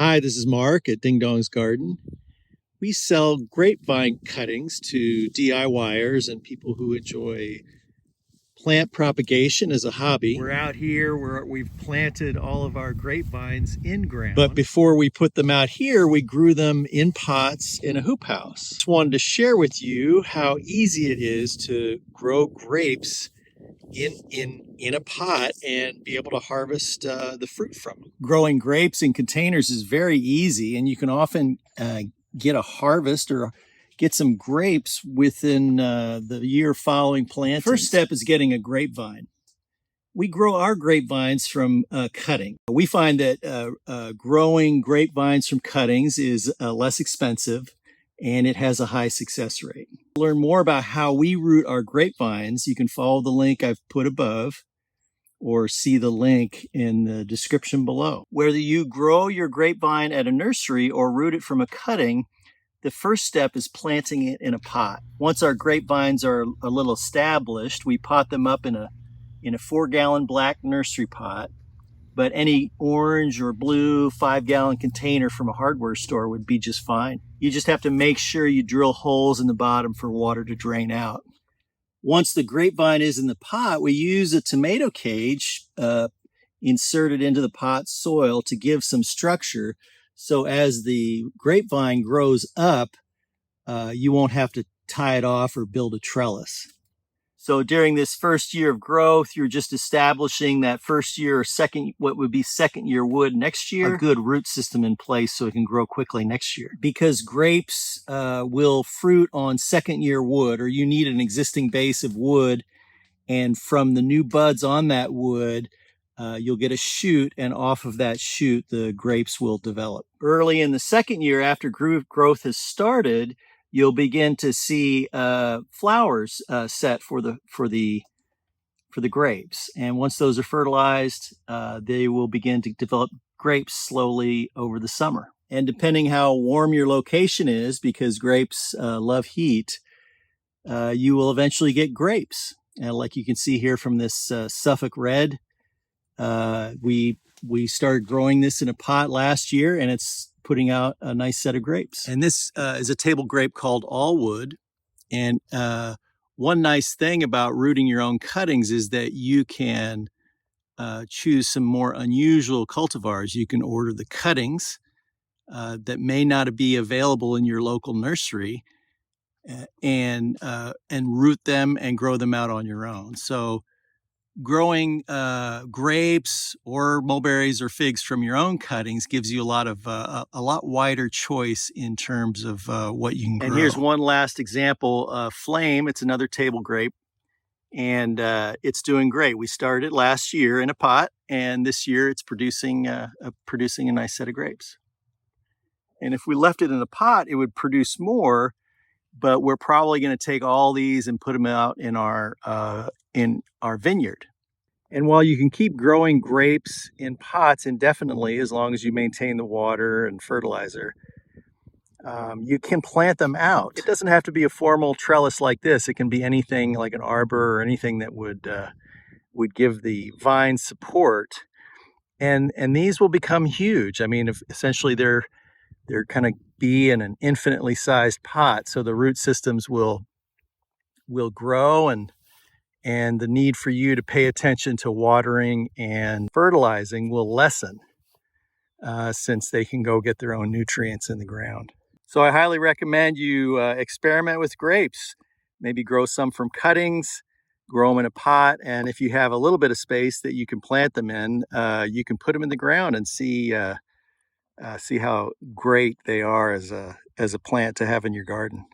Hi, this is Mark at Ding Dong's Garden. We sell grapevine cuttings to DIYers and people who enjoy plant propagation as a hobby. We're out here where we've planted all of our grapevines in ground. But before we put them out here, we grew them in pots in a hoop house. Just wanted to share with you how easy it is to grow grapes in a pot and be able to harvest the fruit from them. Growing grapes in containers is very easy, and you can often get a harvest or get some grapes within the year following planting. First step is getting a grapevine. We grow our grapevines from cutting. We find that growing grapevines from cuttings is less expensive, and it has a high success rate. To learn more about how we root our grapevines, you can follow the link I've put above or see the link in the description below. Whether you grow your grapevine at a nursery or root it from a cutting, the first step is planting it in a pot. Once our grapevines are a little established, we pot them up in a 4-gallon black nursery pot. But any orange or blue 5-gallon container from a hardware store would be just fine. You just have to make sure you drill holes in the bottom for water to drain out. Once the grapevine is in the pot, we use a tomato cage inserted into the pot soil to give some structure. So as the grapevine grows up, you won't have to tie it off or build a trellis. So during this first year of growth, you're just establishing that first year or what would be second year wood next year, a good root system in place so it can grow quickly next year. Because grapes will fruit on second year wood, or you need an existing base of wood, and from the new buds on that wood, you'll get a shoot, and off of that shoot, the grapes will develop. Early in the second year after growth has started, you'll begin to see flowers set for the grapes. And once those are fertilized, they will begin to develop grapes slowly over the summer. And depending how warm your location is, because grapes love heat, you will eventually get grapes. And like you can see here from this Suffolk Red, we started growing this in a pot last year, and it's putting out a nice set of grapes. And this is a table grape called Allwood. And one nice thing about rooting your own cuttings is that you can choose some more unusual cultivars. You can order the cuttings that may not be available in your local nursery and root them and grow them out on your own. So growing grapes or mulberries or figs from your own cuttings gives you a lot wider choice in terms of what you can grow. And here's one last example, Flame. It's another table grape, and it's doing great. We started it last year in a pot, and this year it's producing a nice set of grapes. And if we left it in a pot, it would produce more, but we're probably going to take all these and put them out in our vineyard. And while you can keep growing grapes in pots indefinitely, as long as you maintain the water and fertilizer, you can plant them out. It doesn't have to be a formal trellis like this. It can be anything like an arbor or anything that would give the vine support. And these will become huge. I mean, essentially they're kind of be in an infinitely sized pot, so the root systems will grow, and the need for you to pay attention to watering and fertilizing will lessen since they can go get their own nutrients in the ground. So I highly recommend you experiment with grapes. Maybe grow some from cuttings, grow them in a pot, and if you have a little bit of space that you can plant them in, you can put them in the ground and see how great they are as a plant to have in your garden.